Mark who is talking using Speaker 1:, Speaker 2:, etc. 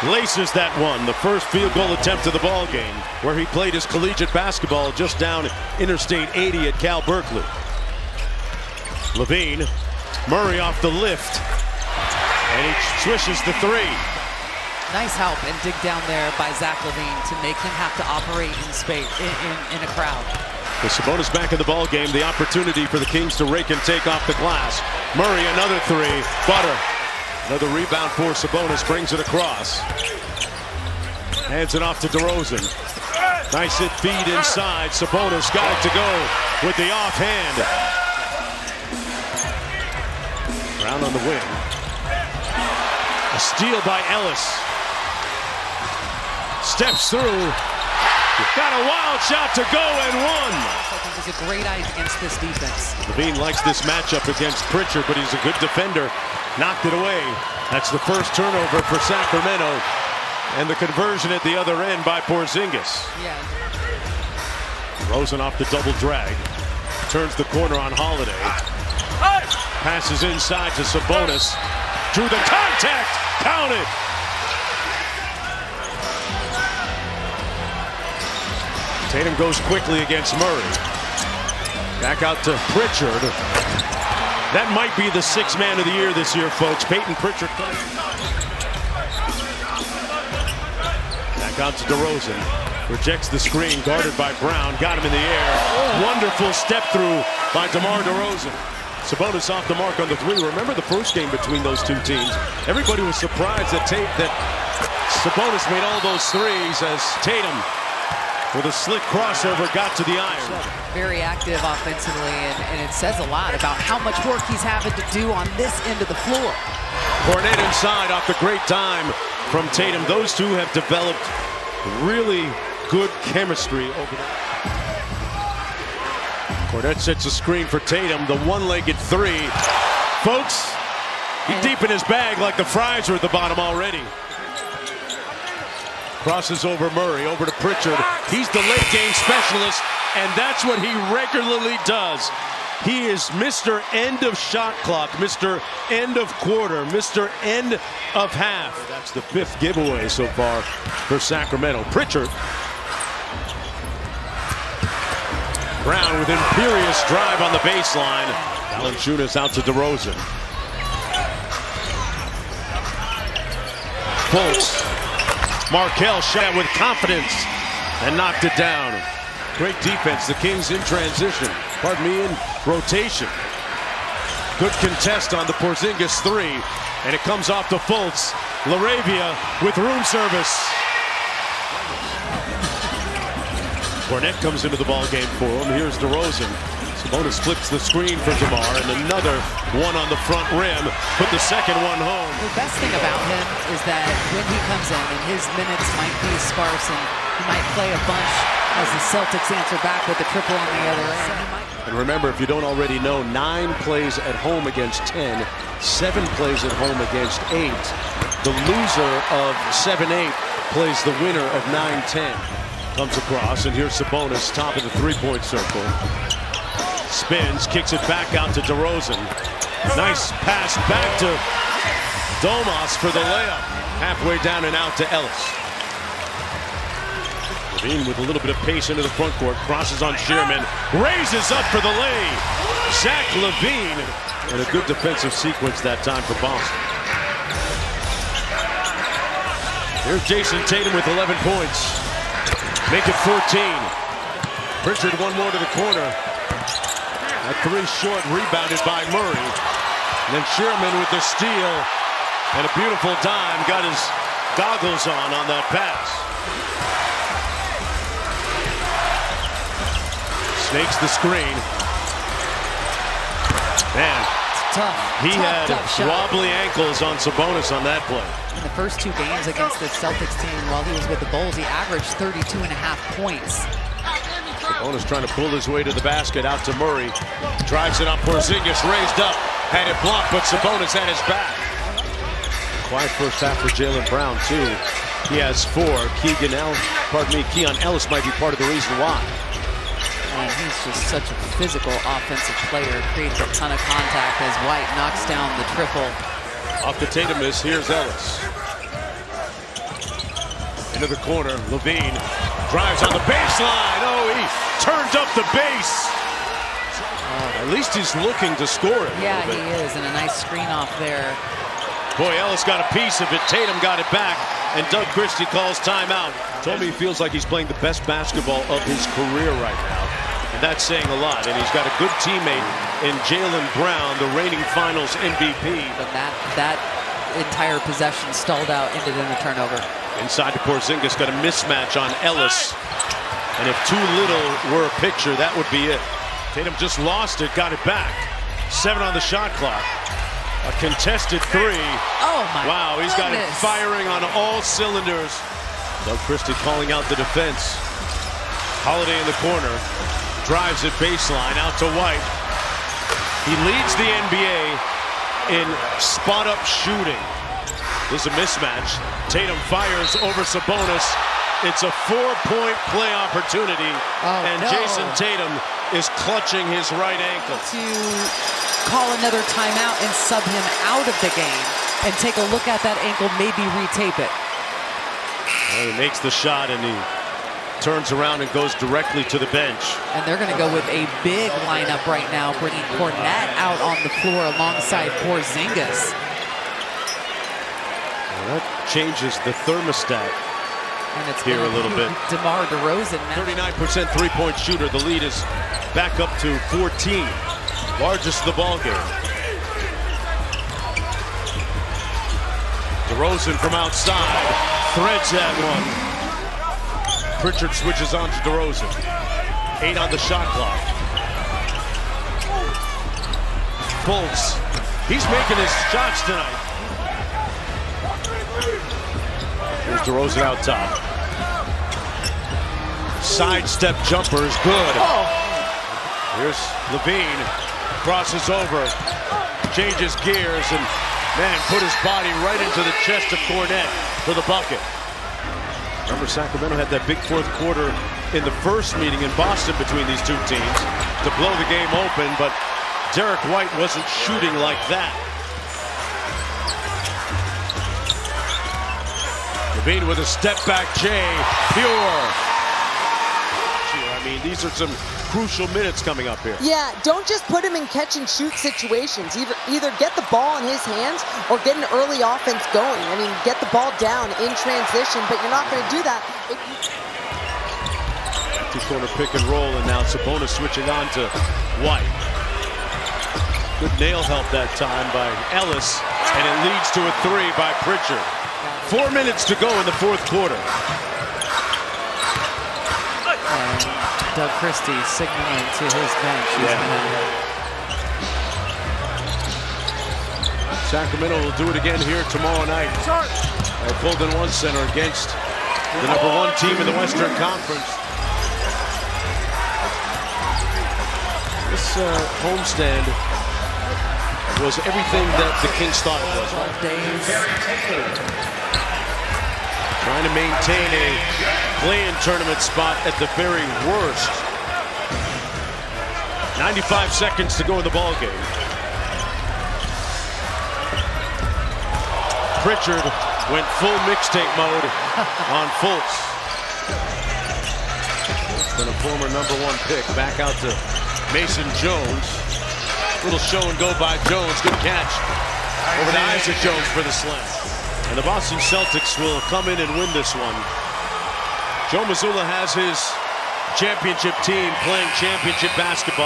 Speaker 1: laces that one. The first field goal attempt of the ball game, where he played his collegiate basketball just down Interstate 80 at Cal Berkeley. Levine, Murray off the lift, and he swishes the three.
Speaker 2: Nice help and dig down there by Zach Levine to make him have to operate in space in a crowd.
Speaker 1: With Sabonis back in the ball game, the opportunity for the Kings to rake and take off the glass. Murray, another three. Butter. Another rebound for Sabonis, brings it across. Hands it off to DeRozan. Nice hit feed inside. Sabonis got it to go with the offhand. Brown on the wing. A steal by Ellis. Steps through. Got a wild shot to go and one.
Speaker 2: I think it's a great eye against this defense.
Speaker 1: Levine likes this matchup against Pritchard, but he's a good defender. Knocked it away. That's the first turnover for Sacramento. And the conversion at the other end by Porzingis.
Speaker 2: Yeah.
Speaker 1: Rosen off the double drag. Turns the corner on Holiday. Passes inside to Sabonis. Drew the contact. Count it. Tatum goes quickly against Murray. Back out to Pritchard. That might be the sixth man of the year this year, folks. Peyton Pritchard. Back out to DeRozan. Rejects the screen, guarded by Brown. Got him in the air. Wonderful step through by DeMar DeRozan. Sabonis off the mark on the three. Remember the first game between those two teams? Everybody was surprised that Sabonis made all those threes as Tatum, with a slick crossover, got to the iron.
Speaker 2: Very active offensively, and it says a lot about how much work he's having to do on this end of the floor.
Speaker 1: Cornet inside off the great dime from Tatum. Those two have developed really good chemistry over there. Cornet sets a screen for Tatum, the one-legged three. Folks, he's deep in his bag like the fries are at the bottom already. Crosses over Murray, over to Pritchard. He's the late game specialist, and that's what he regularly does. He is Mr. End of shot clock, Mr. End of quarter, Mr. End of half. That's the fifth giveaway so far for Sacramento. Pritchard. Brown with imperious drive on the baseline. Valanciunas out to DeRozan. Fultz. Markelle shot with confidence and knocked it down. Great defense. The Kings in transition. Pardon me, in rotation. Good contest on the Porzingis three. And it comes off to Fultz. LaRavia with room service. Cornet comes into the ball game for him. Here's DeRozan. Sabonis flips the screen for DeMar, and another one on the front rim. Put the second one home.
Speaker 2: The best thing about him is that when he comes in, and his minutes might be sparse, and he might play a bunch as the Celtics answer back with a triple on the other end.
Speaker 1: And remember, if you don't already know, 9 plays at home against 10, 7 plays at home against 8. The loser of 7-8 plays the winner of 9-10. Comes across, and here's Sabonis, top of the three-point circle. Spins, kicks it back out to DeRozan. Nice pass back to Domas for the layup. Halfway down and out to Ellis. Levine with a little bit of pace into the front court. Crosses on Shearman. Raises up for the lay. Zach Levine. And a good defensive sequence that time for Boston. Here's Jason Tatum with 11 points. Make it 14. Pritchard one more to the corner. That three short, rebounded by Murray. And then Shearman with the steal. And a beautiful dime. Got his goggles on that pass. Snakes the screen. Man, he had wobbly ankles on Sabonis on that play.
Speaker 2: In the first 2 games against the Celtics team while he was with the Bulls, he averaged 32.5 points.
Speaker 1: Sabonis trying to pull his way to the basket, out to Murray. Drives it up, Porzingis raised up. Had it blocked, but Sabonis had his back. Quiet first half for Jaylen Brown, too. He has 4. Keegan Ellis might be part of the reason why.
Speaker 2: And he's just such a physical offensive player. Creates a ton of contact as White knocks down the triple.
Speaker 1: Off the Tatum miss, here's Ellis. Into the corner, Levine drives on the baseline. Oh, he turns up the base. At least he's looking to score it.
Speaker 2: Yeah, he is, and a nice screen off there.
Speaker 1: Boy, Ellis got a piece of it. Tatum got it back, and Doug Christie calls timeout. Told me he feels like he's playing the best basketball of his career right now, and that's saying a lot. And he's got a good teammate in Jaylen Brown, the reigning Finals MVP.
Speaker 2: But that entire possession stalled out, ended in a turnover.
Speaker 1: Inside to Porzingis, got a mismatch on Ellis, and if too little were a picture, that would be it. Tatum just lost it, got it back. 7 on the shot clock. A contested 3.
Speaker 2: Oh my!
Speaker 1: Wow, he's got it
Speaker 2: goodness.
Speaker 1: firing on all cylinders. Doug Christie calling out the defense. Holiday in the corner, drives it baseline out to White. He leads the NBA in spot-up shooting. There's a mismatch. Tatum fires over Sabonis. It's a 4-point play opportunity, and
Speaker 2: no.
Speaker 1: Jason Tatum is clutching his right ankle.
Speaker 2: To call another timeout and sub him out of the game and take a look at that ankle, maybe retape it.
Speaker 1: Well, he makes the shot and he turns around and goes directly to the bench.
Speaker 2: And they're going to go with a big lineup right now, bringing Cornette out on the floor alongside Porzingis.
Speaker 1: Well, that changes the thermostat.
Speaker 2: And it's
Speaker 1: Here a little bit.
Speaker 2: DeMar DeRozan now.
Speaker 1: 39% three-point shooter. The lead is back up to 14. Largest of the ball game. DeRozan from outside. Threads that one. Pritchard switches on to DeRozan. 8 on the shot clock. Fultz. He's making his shots tonight. Here's DeRozan out top. Sidestep jumper is good. Here's Levine. Crosses over. Changes gears and, man, put his body right into the chest of Cornette for the bucket. Remember, Sacramento had that big fourth quarter in the first meeting in Boston between these two teams to blow the game open, but Derek White wasn't shooting like that. Levine with a step-back J, pure. I mean, these are some crucial minutes coming up here.
Speaker 3: Yeah, don't just put him in catch-and-shoot situations. Either get the ball in his hands or get an early offense going. I mean, get the ball down in transition, but you're not going to do that.
Speaker 1: Two-corner pick and roll, and now Sabonis switching on to White. Good nail help that time by Ellis, and it leads to a 3 by Pritchard. 4 minutes to go in the fourth quarter.
Speaker 2: And Doug Christie signaling to his bench.
Speaker 1: Sacramento will do it again here tomorrow night at Golden One Center against the #1 team in the Western Conference. This homestand was everything that the Kings thought it was.
Speaker 2: 12 days.
Speaker 1: Trying to maintain a play-in tournament spot at the very worst. 95 seconds to go in the ball game. Pritchard went full mixtape mode on Fultz. Been a former #1 pick. Back out to Mason Jones. Little show and go by Jones. Good catch over to Isaac Jones for the slam. And the Boston Celtics will come in and win this one. Joe Mazzulla has his championship team playing championship basketball.